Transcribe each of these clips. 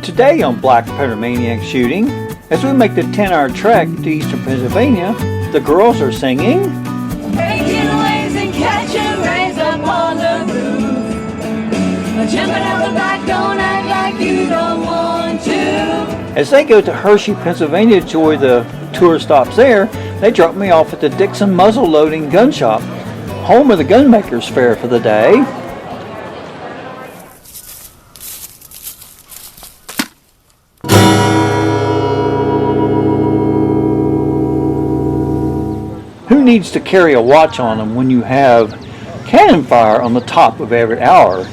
Today on Black Powder Maniac Shooting, as we make the 10-hour trek to eastern Pennsylvania, the girls are singing, Making waves and catching rays up on the roof. Jumping out the back, don't act like you don't want to. As they go to Hershey, Pennsylvania to enjoy the tour stops there, they drop me off at the Dixon muzzle-loading gun shop, home of the Gunmakers fair for the day. Who needs to carry a watch on them when you have cannon fire on the top of every hour?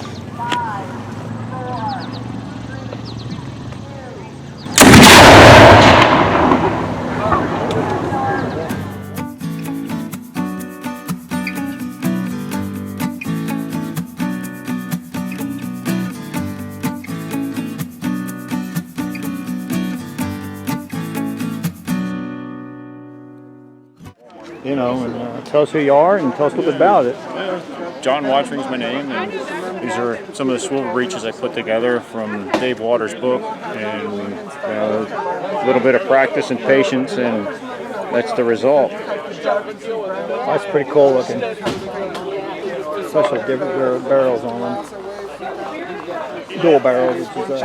You know, and tell us who you are and tell us a little bit about it. John Watring's my name, and these are some of the swivel breeches I put together from Dave Waters' book, and a little bit of practice and patience, and that's the result. That's pretty cool looking. Especially different barrels on them. Dual barrels, which is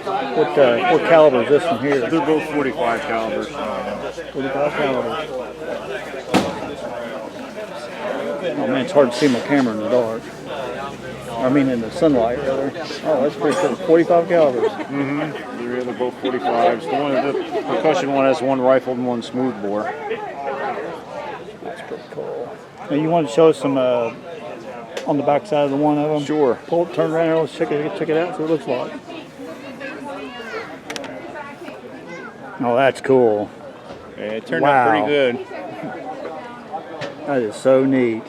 what caliber is this one here? They're both 45 calibers. 45 calibers. Oh man, it's hard to see my camera in the dark. I mean in the sunlight rather. Oh, that's pretty cool. 45 calibers. They're both 45s. The percussion one has one rifled and one smooth bore. That's pretty cool. Now you want to show us some on the back side of the one of them? Sure. Pull it, turn around here, let's check it out, see what it looks like. Oh, that's cool. Yeah, it turned out pretty good. That is so neat.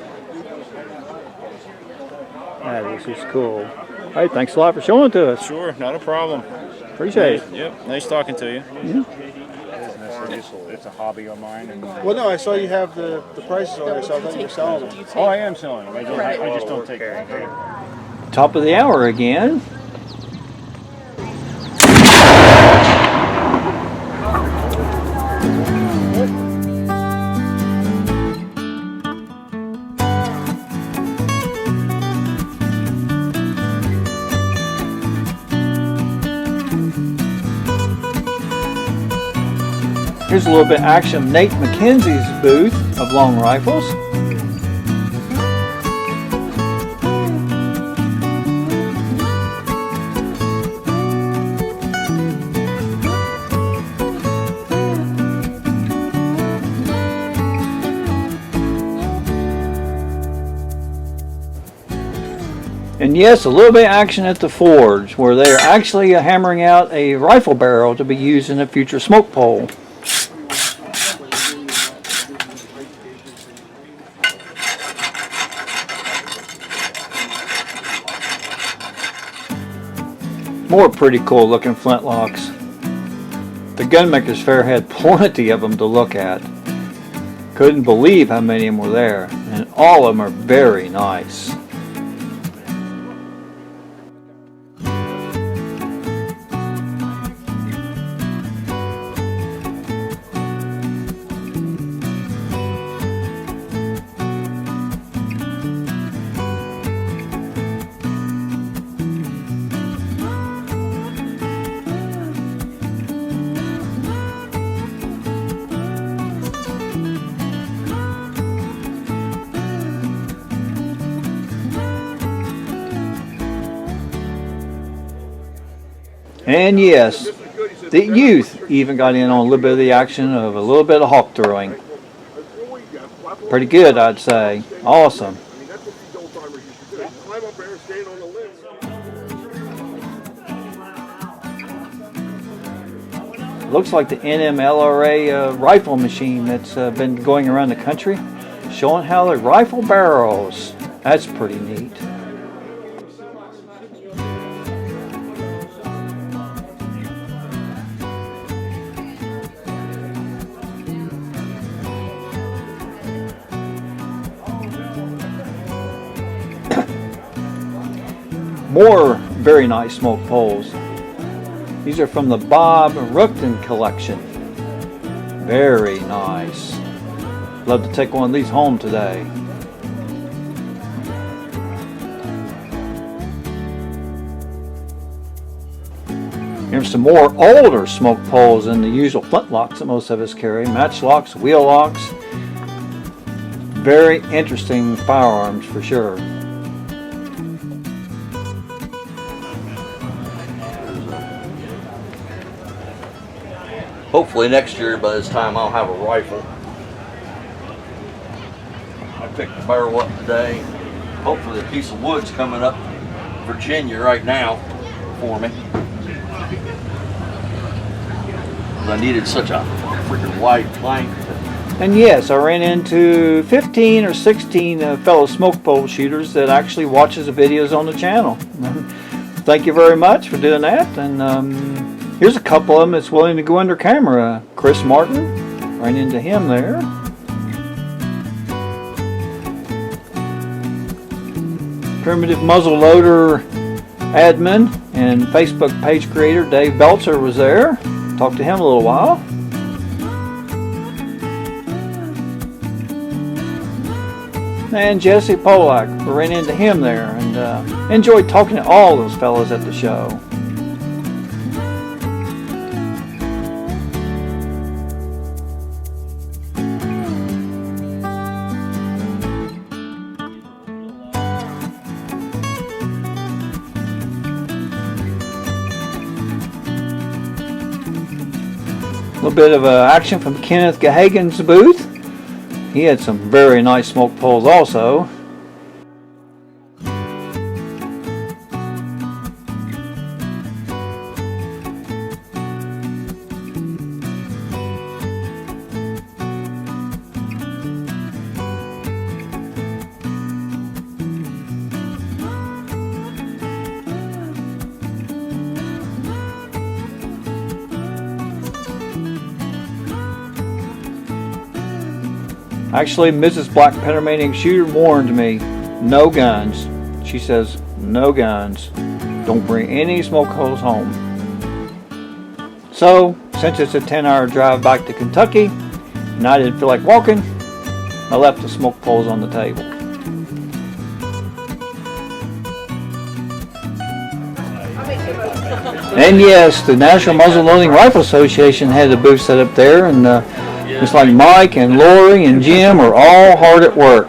That is just cool. Hey, thanks a lot for showing it to us. Sure, not a problem. Appreciate it. Yep, nice talking to you. Yeah. It's a hobby of mine. And Well, no, I saw you have the prices on there, so I thought you were selling them. oh, I am selling them. I just don't take them. Top of the hour again. Here's a little bit of action of Nate McKenzie's booth of long rifles. And yes, a little bit of action at the forge, where they are actually hammering out a rifle barrel to be used in a future smoke pole. More pretty cool looking flintlocks. The Gunmakers Fair had plenty of them to look at. Couldn't believe how many of them were there, and all of them are very nice. And yes, the youth even got in on a little bit of the action of a little bit of hawk throwing. Pretty good, I'd say. Awesome. Looks like the NMLRA rifle machine that's been going around the country, showing how the rifle barrels. That's pretty neat. More very nice smoke poles. These are from the Bob Ruckton collection. Very nice. Love to take one of these home today. Here's some more older smoke poles than the usual flintlocks that most of us carry. Matchlocks, wheel locks. Very interesting firearms for sure. Hopefully next year by this time I'll have a rifle. I picked the barrel up today. Hopefully a piece of wood's coming up Virginia right now for me. I needed such a freaking wide plank. And yes, I ran into 15 or 16 fellow smoke pole shooters that actually watches the videos on the channel. Thank you very much for doing that. And here's a couple of them that's willing to go under camera. Chris Martin, ran into him there. Primitive muzzle loader admin and Facebook page creator Dave Belzer was there. Talked to him a little while. And Jesse Polak, we ran into him there and enjoyed talking to all those fellas at the show. A little bit of action from Kenneth Gahagan's booth. He had some very nice smoke poles also. Actually, Mrs. Black Panamanian Shooter warned me, no guns. She says, no guns. Don't bring any smoke holes home. So, since it's a 10-hour drive back to Kentucky, and I didn't feel like walking, I left the smoke poles on the table. And yes, the National Muzzle Loading Rifle Association had a booth set up there, and it's like Mike and Lori and Jim are all hard at work.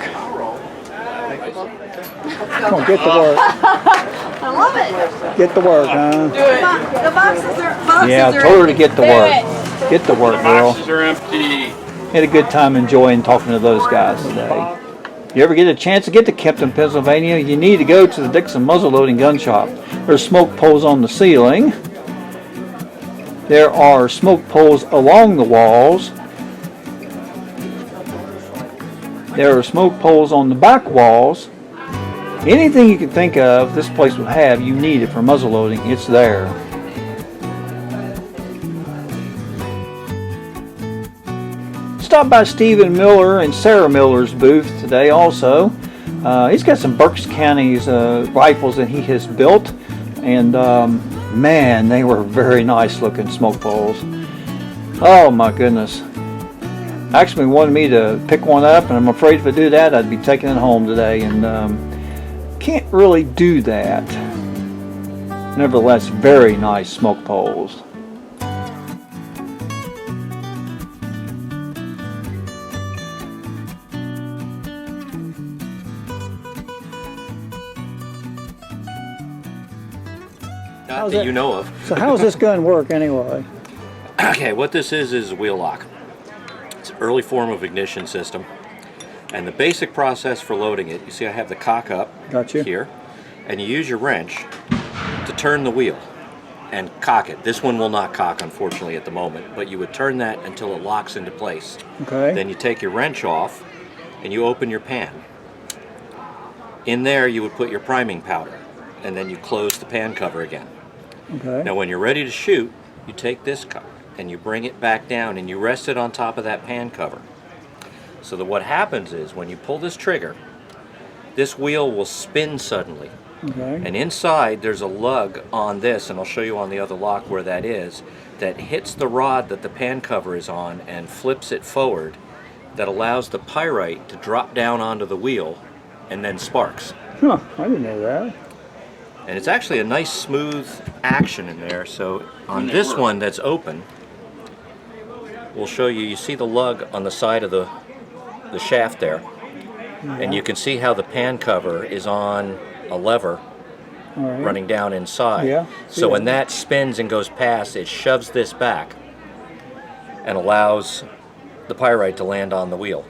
Come on, get to work. I love it. Get to work, huh? The boxes are Yeah, I told her to get to work. Get to work, girl. Boxes are empty. Had a good time enjoying talking to those guys today. You ever get a chance to get to Kempton, Pennsylvania, you need to go to the Dixon Muzzle Loading Gun Shop. There's smoke poles on the ceiling. There are smoke poles along the walls. There are smoke poles on the back walls. Anything you can think of this place would have, you need it for muzzle loading, it's there. Stop by Stephen Miller and Sarah Miller's booth today also. He's got some Berks County's rifles that he has built, and man, they were very nice looking smoke poles. Oh my goodness. Actually wanted me to pick one up, and I'm afraid if I do that I'd be taking it home today, and can't really do that. Nevertheless, very nice smoke poles. Not that you know of. So how does this gun work anyway? Okay, what this is a wheel lock. It's an early form of ignition system. And the basic process for loading it, you see I have the cock up Gotcha. here, and you use your wrench to turn the wheel and cock it. This one will not cock, unfortunately, at the moment, but you would turn that until it locks into place. Okay. Then you take your wrench off and you open your pan. In there you would put your priming powder, and then you close the pan cover again. Okay. Now when you're ready to shoot, you take this cover and you bring it back down and you rest it on top of that pan cover. So that what happens is when you pull this trigger, this wheel will spin suddenly Okay. And inside there's a lug on this, and I'll show you on the other lock where that is, that hits the rod that the pan cover is on and flips it forward, that allows the pyrite to drop down onto the wheel and then sparks. Huh, I didn't know that. And it's actually a nice smooth action in there. So on this one that's open, we'll show you, you see the lug on the side of the shaft there. And you can see how the pan cover is on a lever running down inside. Yeah, so when that spins and goes past, it shoves this back and allows the pyrite to land on the wheel.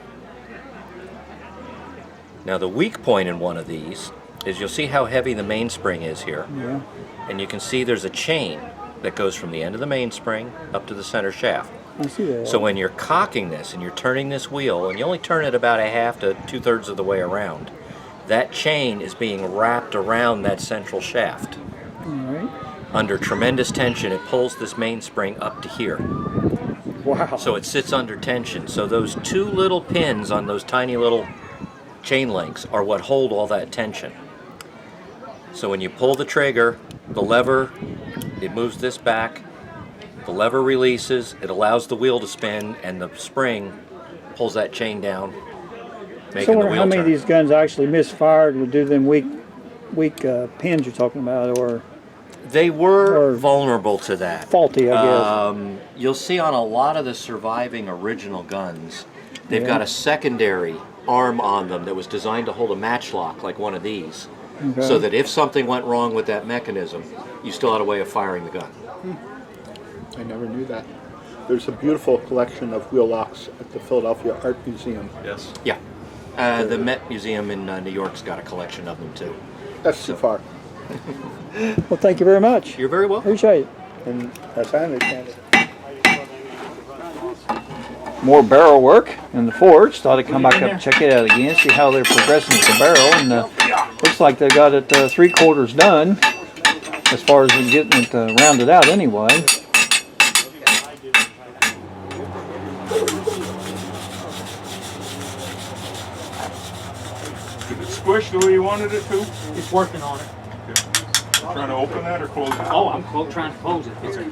Now the weak point in one of these is you'll see how heavy the mainspring is here. Yeah. And you can see there's a chain that goes from the end of the mainspring up to the center shaft. I see that. So when you're cocking this and you're turning this wheel, and you only turn it about a half to 2/3 of the way around, that chain is being wrapped around that central shaft. All right. Under tremendous tension, it pulls this mainspring up to here. Wow. So it sits under tension. So those two little pins on those tiny little chain links are what hold all that tension. So when you pull the trigger, the lever, it moves this back, the lever releases, it allows the wheel to spin, and the spring pulls that chain down, making So I the wonder wheel how many of turn. these guns actually misfired with do them weak pins you're talking about, or They were or vulnerable to that. faulty, I guess. You'll see on a lot of the surviving original guns, they've Yeah. got a secondary arm on them that was designed to hold a matchlock like one of these, Okay. so that if something went wrong with that mechanism, you still had a way of firing the gun. I never knew that. There's a beautiful collection of wheel locks at the Philadelphia Art Museum. Yes. Yeah. The Met Museum in New York's got a collection of them too. That's too far. Well, thank you very much. You're very welcome. Appreciate it. And as I understand it, More barrel work in the forge. Thought I'd come back up and check it out again, see how they're progressing with the barrel. And looks like they got it 3/4 done as far as getting it rounded out anyway. Did it squish the way you wanted it to? It's working on it. Trying to open that or close it? Oh, I'm trying to close it. It's a,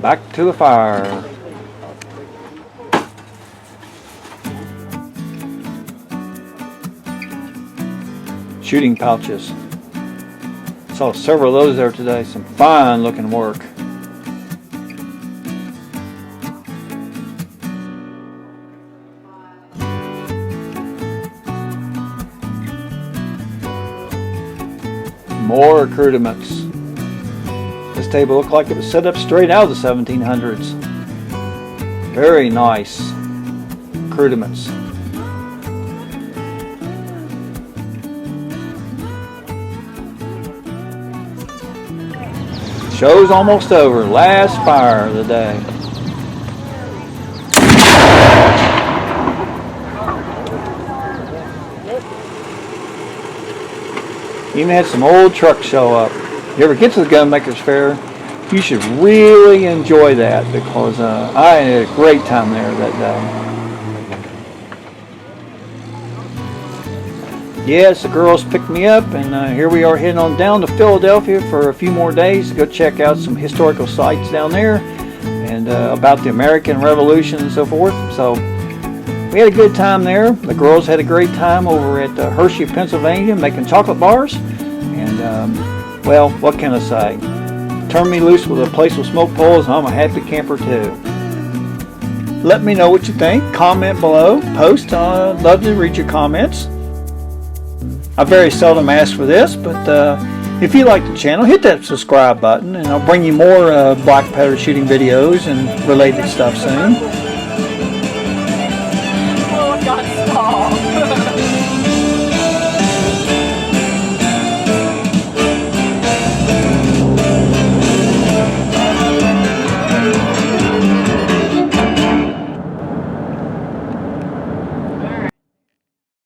Back to the fire. Shooting pouches. Saw several of those there today. Some fine looking work. More accoutrements. This table looked like it was set up straight out of the 1700s. Very nice accoutrements. Show's almost over. Last fire of the day. Even had some old trucks show up. If you ever get to the Gunmakers Fair, you should really enjoy that because I had a great time there that day. Yes, the girls picked me up, and here we are heading on down to Philadelphia for a few more days to go check out some historical sites down there and about the American Revolution and so forth. So we had a good time there. The girls had a great time over at Hershey, Pennsylvania, making chocolate bars. And, well, what can I say? Turn me loose with a place with smoke poles, and I'm a happy camper too. Let me know what you think. Comment below. Post. I'd love to read your comments. I very seldom ask for this, but if you like the channel, hit that subscribe button, and I'll bring you more black powder shooting videos and related stuff soon.